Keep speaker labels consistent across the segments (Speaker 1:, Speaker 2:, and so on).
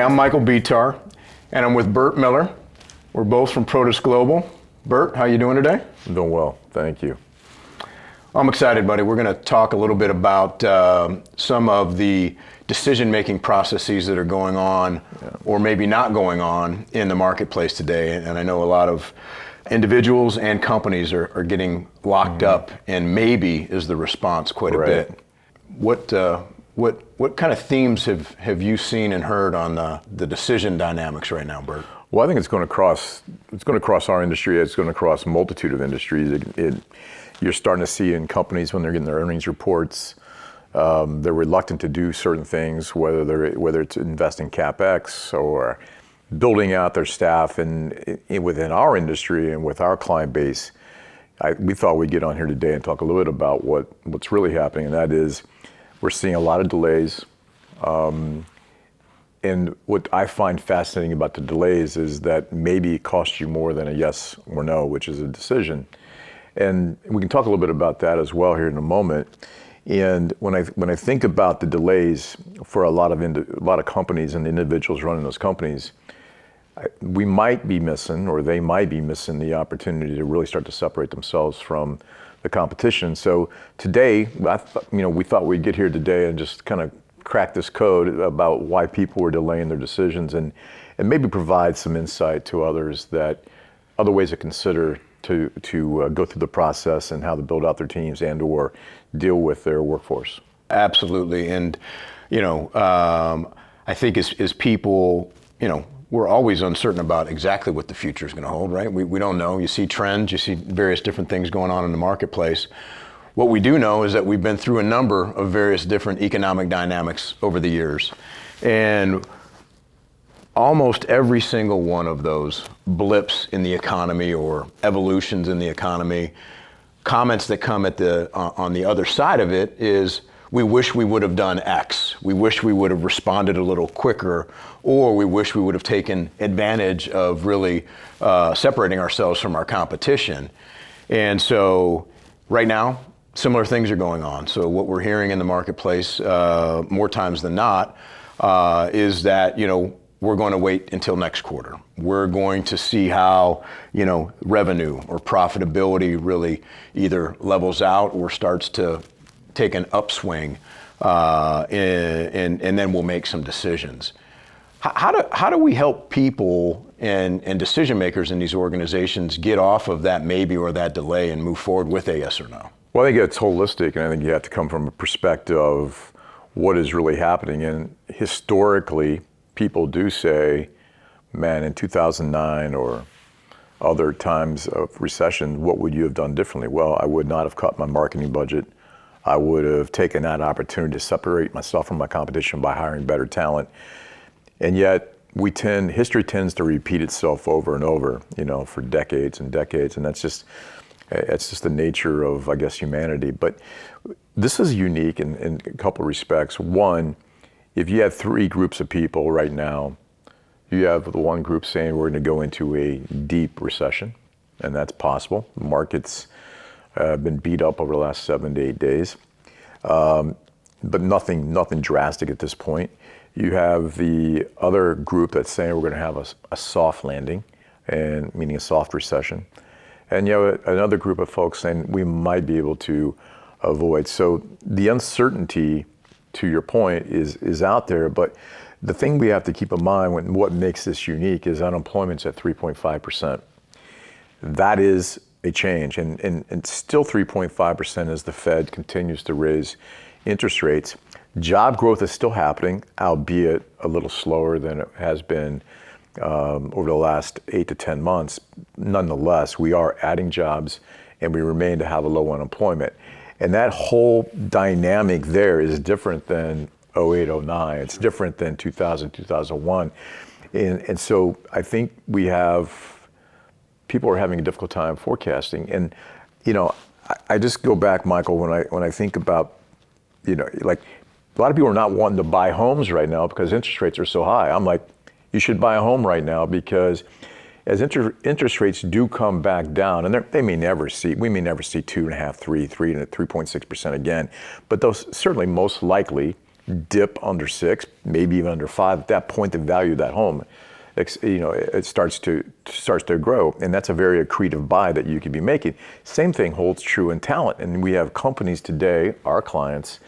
Speaker 1: I'm Michael Bitar, and I'm with Bert Miller. We're both from Protus Global. Bert, how you doing today?
Speaker 2: I'm doing well, thank you.
Speaker 1: I'm excited, buddy. We're going to talk a little bit about some of the decision-making processes that are going on, or maybe not going on, in the marketplace today. And I know a lot of individuals and companies are getting locked up, and maybe is the response quite a bit. What kind of themes have you seen and heard on the decision dynamics right now, Bert?
Speaker 2: Well, I think it's going to cross our industry. It's going to cross a multitude of industries. You're starting to see in companies when they're getting their earnings reports, they're reluctant to do certain things, whether it's investing CapEx or building out their staff. And within our industry and with our client base, we thought we'd get on here today and talk a little bit about what's really happening, and that is we're seeing a lot of delays. And what I find fascinating about the delays is that maybe it costs you more than a yes or no, which is a decision. And we can talk a little bit about that as well here in a moment. And when I think about the delays for a lot of companies and individuals running those companies, we might be missing, or they might be missing, the opportunity to really start to separate themselves from the competition. So today, we thought we'd get here today and just kind of crack this code about why people were delaying their decisions, and maybe provide some insight to others that other ways to consider to go through the process and how to build out their teams and or deal with their workforce.
Speaker 1: Absolutely. And I think as people, we're always uncertain about exactly what the future is going to hold, right? We don't know. You see trends, you see various different things going on in the marketplace. What we do know is that we've been through a number of various different economic dynamics over the years. And almost every single one of those blips in the economy or evolutions in the economy, comments that come on the other side of it is, we wish we would have done X. We wish we would have responded a little quicker, or we wish we would have taken advantage of really separating ourselves from our competition. And so right now, similar things are going on. So what we're hearing in the marketplace more times than not is that, we're going to wait until next quarter. We're going to see how, revenue or profitability really either levels out or starts to take an upswing, and then we'll make some decisions. How do we help people and decision makers in these organizations get off of that maybe or that delay and move forward with a yes or no?
Speaker 2: Well, I think it's holistic, and I think you have to come from a perspective of what is really happening. And historically, people do say, man, in 2009 or other times of recession, what would you have done differently? Well, I would not have cut my marketing budget. I would have taken that opportunity to separate myself from my competition by hiring better talent. And yet, history tends to repeat itself over and over, for decades and decades, and it's just the nature of, I guess, humanity. But this is unique in a couple of respects. One, if you have three groups of people right now, you have the one group saying we're going to go into a deep recession, and that's possible. The markets have been beat up over the last 7 to 8 days, but nothing drastic at this point. You have the other group that's saying we're going to have a soft landing, and meaning a soft recession. And you have another group of folks saying we might be able to avoid. So the uncertainty, to your point, is out there. But the thing we have to keep in mind, what makes this unique, is unemployment's at 3.5%. That is a change, and still 3.5% as the Fed continues to raise interest rates. Job growth is still happening, albeit a little slower than it has been over the last 8 to 10 months. Nonetheless, we are adding jobs, and we remain to have a low unemployment. And that whole dynamic there is different than 08, 09. It's different than 2000, 2001. And so I think people are having a difficult time forecasting. And, I just go back, Michael, when I think about, like, a lot of people are not wanting to buy homes right now because interest rates are so high. I'm like, you should buy a home right now, because as interest rates do come back down, and we may never see 2.5, 3, 3.6% again, but those certainly most likely dip under 6, maybe even under 5, at that point the value of that home, it starts to grow, and that's a very accretive buy that you could be making. Same thing holds true in talent, and we have companies today, our clients,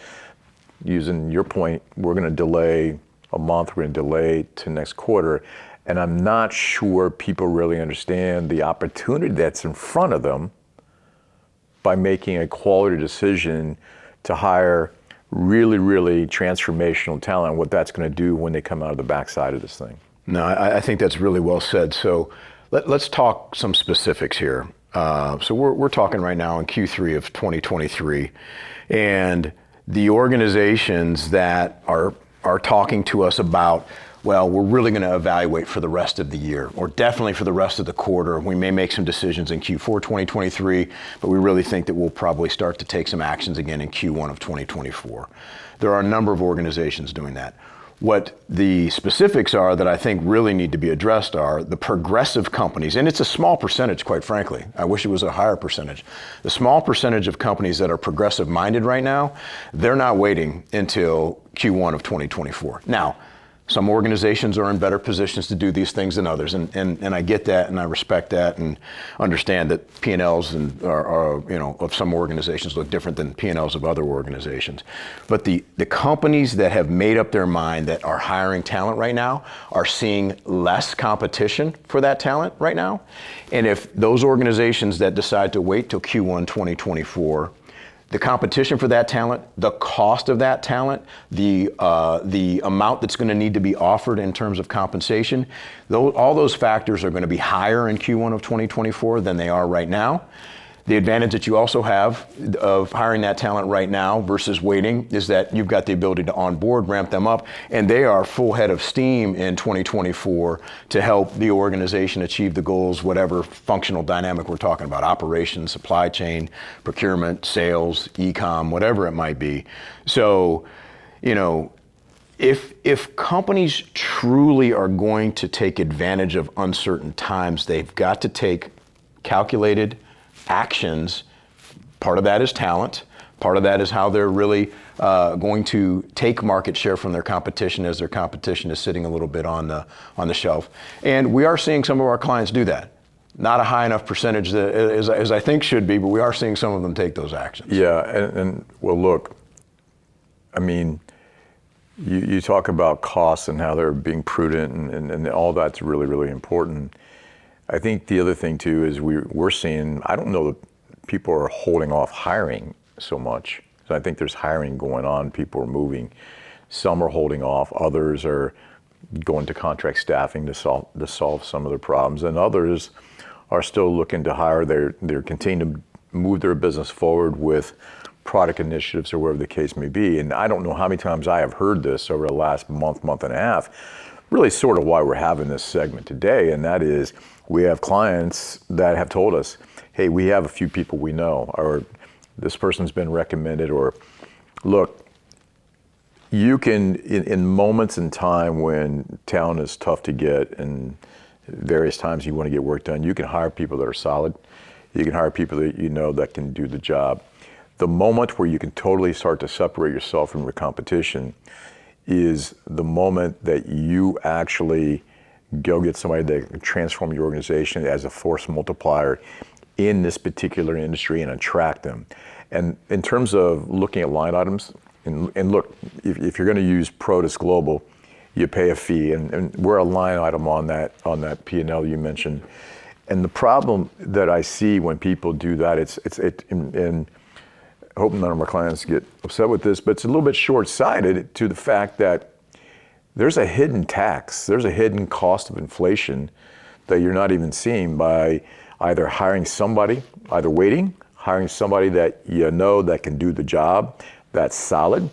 Speaker 2: using your point, we're going to delay a month, we're going to delay to next quarter, and I'm not sure people really understand the opportunity that's in front of them by making a quality decision to hire really, really transformational talent, what that's going to do when they come out of the backside of this thing.
Speaker 1: No, I think that's really well said. So let's talk some specifics here. So we're talking right now in Q3 of 2023, and the organizations that are talking to us about, well, we're really going to evaluate for the rest of the year, or definitely for the rest of the quarter. We may make some decisions in Q4 2023, but we really think that we'll probably start to take some actions again in Q1 of 2024. There are a number of organizations doing that. What the specifics are that I think really need to be addressed are the progressive companies, and it's a small percentage, quite frankly. I wish it was a higher percentage. The small percentage of companies that are progressive minded right now, they're not waiting until Q1 of 2024. Now, some organizations are in better positions to do these things than others, and I get that, and I respect that, and understand that P&Ls are of some organizations look different than P&Ls of other organizations. But the companies that have made up their mind that are hiring talent right now are seeing less competition for that talent right now. And if those organizations that decide to wait till Q1 2024, the competition for that talent, the cost of that talent, the amount that's going to need to be offered in terms of compensation, all those factors are going to be higher in Q1 of 2024 than they are right now. The advantage that you also have of hiring that talent right now versus waiting is that you've got the ability to onboard, ramp them up, and they are full head of steam in 2024 to help the organization achieve the goals, whatever functional dynamic we're talking about, operations, supply chain, procurement, sales, e-com, whatever it might be. So, if companies truly are going to take advantage of uncertain times, they've got to take calculated actions. Part of that is talent. Part of that is how they're really going to take market share from their competition as their competition is sitting a little bit on the shelf. And we are seeing some of our clients do that. Not a high enough percentage as I think should be, but we are seeing some of them take those actions.
Speaker 2: Yeah, and well, look, I mean, you talk about costs and how they're being prudent, and all that's really, really important. I think the other thing too is we're seeing, I don't know that people are holding off hiring so much. So I think there's hiring going on, people are moving. Some are holding off, others are going to contract staffing to solve some of their problems, and others are still looking to hire. They're continuing to move their business forward with product initiatives or whatever the case may be. And I don't know how many times I have heard this over the last month and a half, really sort of why we're having this segment today, and that is we have clients that have told us, hey, we have a few people we know, or this person's been recommended, or look, you can, in moments in time when talent is tough to get and various times you want to get work done, you can hire people that are solid. You can hire people that you know that can do the job. The moment where you can totally start to separate yourself from your competition is the moment that you actually go get somebody that can transform your organization as a force multiplier in this particular industry and attract them. And in terms of looking at line items, and look, if you're going to use Protus Global, you pay a fee, and we're a line item on that P&L you mentioned. And the problem that I see when people do that, and I hope none of our clients get upset with this, but it's a little bit short-sighted to the fact that there's a hidden tax, there's a hidden cost of inflation that you're not even seeing by either hiring somebody, either waiting, hiring somebody that you know that can do the job, that's solid,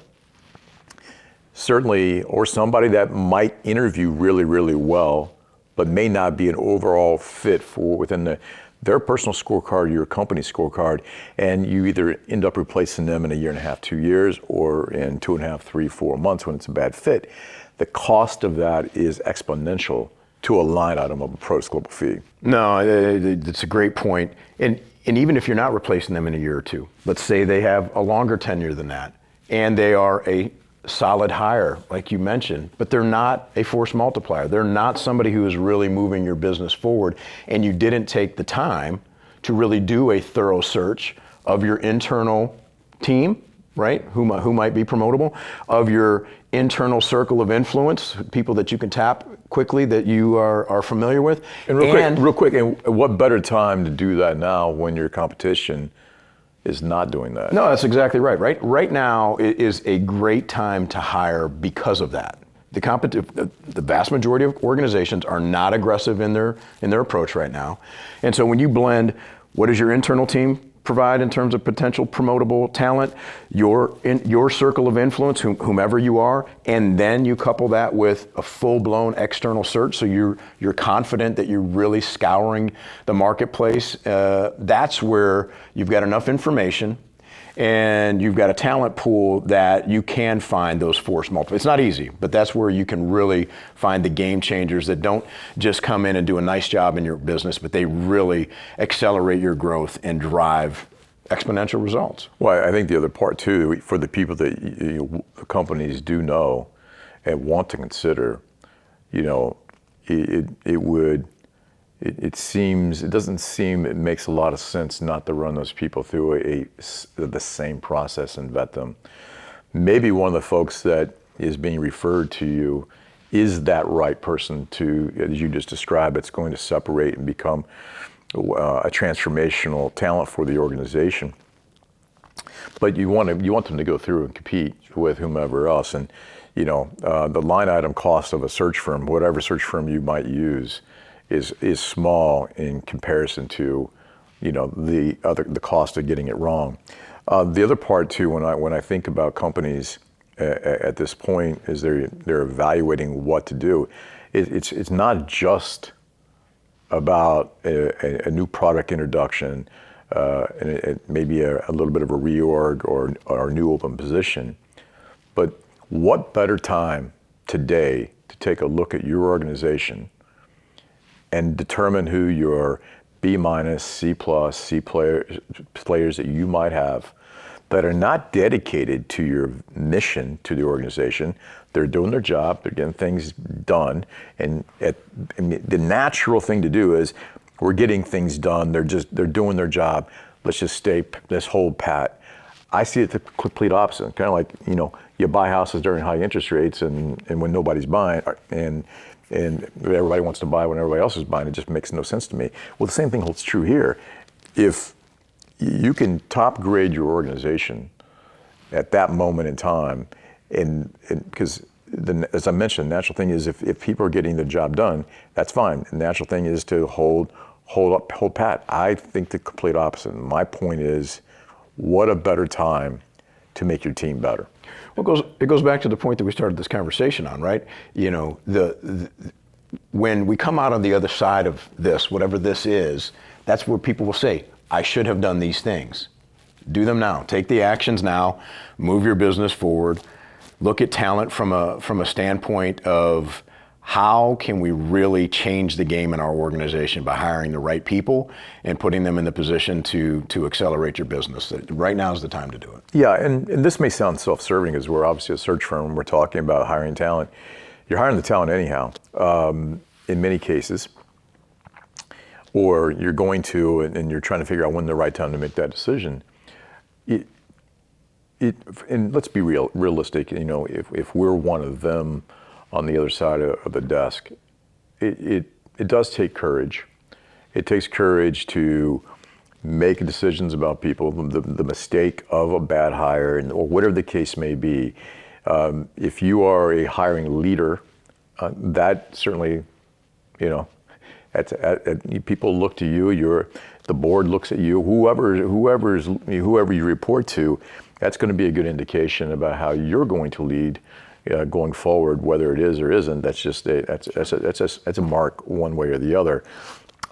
Speaker 2: certainly, or somebody that might interview really, really well, but may not be an overall fit for within their personal scorecard, your company scorecard, and you either end up replacing them in a year and a half, 2 years, or in 2.5, 3, 4 months when it's a bad fit. The cost of that is exponential to a line item of a Protus Global fee.
Speaker 1: No, it's a great point. And even if you're not replacing them in a year or two, let's say they have a longer tenure than that, and they are a solid hire, like you mentioned, but they're not a force multiplier. They're not somebody who is really moving your business forward, and you didn't take the time to really do a thorough search of your internal team, right? Who might be promotable, of your internal circle of influence, people that you can tap quickly that you are familiar with.
Speaker 2: And real quick, and what better time to do that now when your competition is not doing that?
Speaker 1: No, that's exactly right. Right now is a great time to hire because of that. The vast majority of organizations are not aggressive in their approach right now, and so when you blend, what does your internal team provide in terms of potential promotable talent, your circle of influence, whomever you are, and then you couple that with a full-blown external search, so you're confident that you're really scouring the marketplace. That's where you've got enough information and you've got a talent pool that you can find those force multipliers. It's not easy, but that's where you can really find the game changers that don't just come in and do a nice job in your business, but they really accelerate your growth and drive exponential results.
Speaker 2: Well, I think the other part too, for the people that companies do know and want to consider, it doesn't seem it makes a lot of sense not to run those people through the same process and vet them. Maybe one of the folks that is being referred to you is that right person to, as you just described, it's going to separate and become a transformational talent for the organization. But you want them to go through and compete with whomever else, and the line item cost of a search firm, whatever search firm you might use, is small in comparison to, the cost of getting it wrong. The other part too, when I think about companies at this point, is they're evaluating what to do. It's not just about a new product introduction, and maybe a little bit of a reorg or a new open position, but what better time today to take a look at your organization and determine who your B-, C+, C players that you might have that are not dedicated to your mission to the organization. They're doing their job, they're getting things done, and the natural thing to do is, we're getting things done, they're doing their job, let's hold pat. I see it the complete opposite, kind of like, you buy houses during high interest rates and when nobody's buying, and everybody wants to buy when everybody else is buying. It just makes no sense to me. Well, the same thing holds true here. If you can top grade your organization at that moment in time, and because as I mentioned, the natural thing is if people are getting the job done, that's fine. The natural thing is to hold pat. I think the complete opposite. My point is, what a better time to make your team better.
Speaker 1: Well, it goes back to the point that we started this conversation on, right? When we come out on the other side of this, whatever this is, that's where people will say, I should have done these things. Do them now. Take the actions now. Move your business forward. Look at talent from a standpoint of how can we really change the game in our organization by hiring the right people and putting them in the position to accelerate your business. Right now is the time to do it.
Speaker 2: Yeah, and this may sound self-serving because we're obviously a search firm. We're talking about hiring talent. You're hiring the talent anyhow, in many cases, or you're going to, and you're trying to figure out when the right time to make that decision. And let's be realistic. If we're one of them on the other side of the desk, it does take courage. It takes courage to make decisions about people, the mistake of a bad hire, or whatever the case may be. If you are a hiring leader, that certainly, people look to you. The board looks at you. Whoever you report to, that's going to be a good indication about how you're going to lead going forward. Whether it is or isn't, that's a mark one way or the other.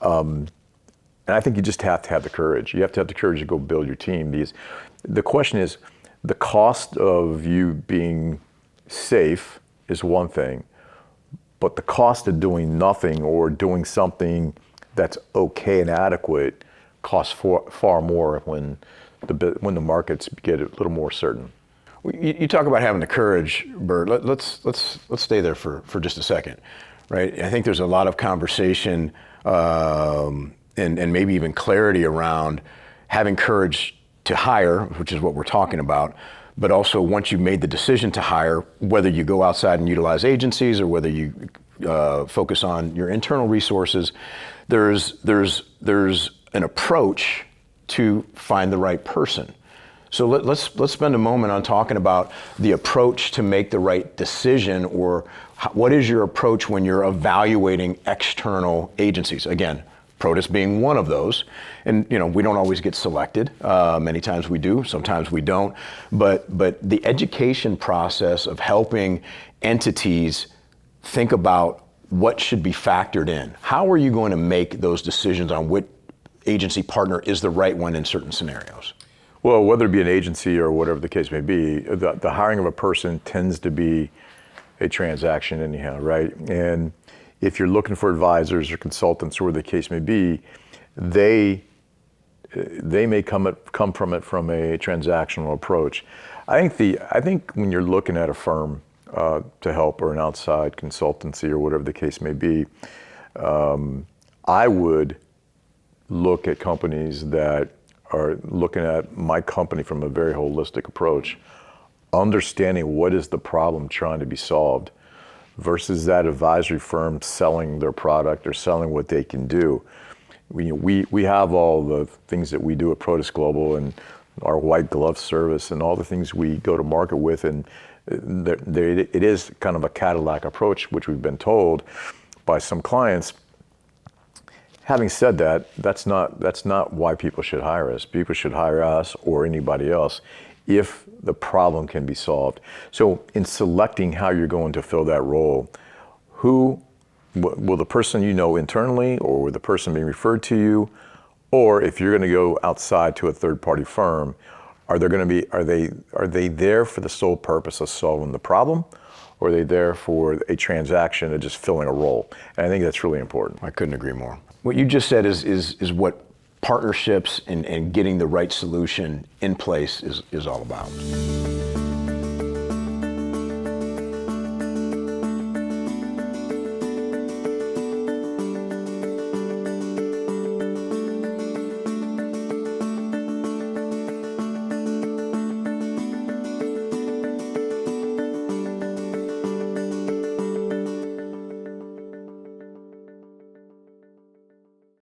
Speaker 2: And I think you just have to have the courage. You have to have the courage to go build your team, because the question is, the cost of you being safe is one thing, but the cost of doing nothing or doing something that's okay and adequate costs far more when the markets get a little more certain.
Speaker 1: You talk about having the courage, Bert. Let's stay there for just a second, right? I think there's a lot of conversation and maybe even clarity around having courage to hire, which is what we're talking about. But also, once you've made the decision to hire, whether you go outside and utilize agencies or whether you focus on your internal resources, there's an approach to find the right person. So let's spend a moment on talking about the approach to make the right decision, or what is your approach when you're evaluating external agencies? Again, Protus being one of those. And we don't always get selected. Many times we do, sometimes we don't. But the education process of helping entities think about what should be factored in. How are you going to make those decisions on which agency partner is the right one in certain scenarios?
Speaker 2: Well, whether it be an agency or whatever the case may be, the hiring of a person tends to be a transaction anyhow, right? And if you're looking for advisors or consultants or whatever the case may be, they may come from it from a transactional approach. I think when you're looking at a firm to help, or an outside consultancy or whatever the case may be, I would look at companies that are looking at my company from a very holistic approach, understanding what is the problem trying to be solved, versus that advisory firm selling their product or selling what they can do. We have all the things that we do at Protus Global and our white glove service and all the things we go to market with, and it is kind of a Cadillac approach, which we've been told by some clients. Having said that, that's not why people should hire us. People should hire us or anybody else if the problem can be solved. So in selecting how you're going to fill that role, who will the person internally, or will the person being referred to you, or if you're going to go outside to a third-party firm, are they there for the sole purpose of solving the problem, or are they there for a transaction of just filling a role? And I think that's really important.
Speaker 1: I couldn't agree more. What you just said is what partnerships and getting the right solution in place is all about.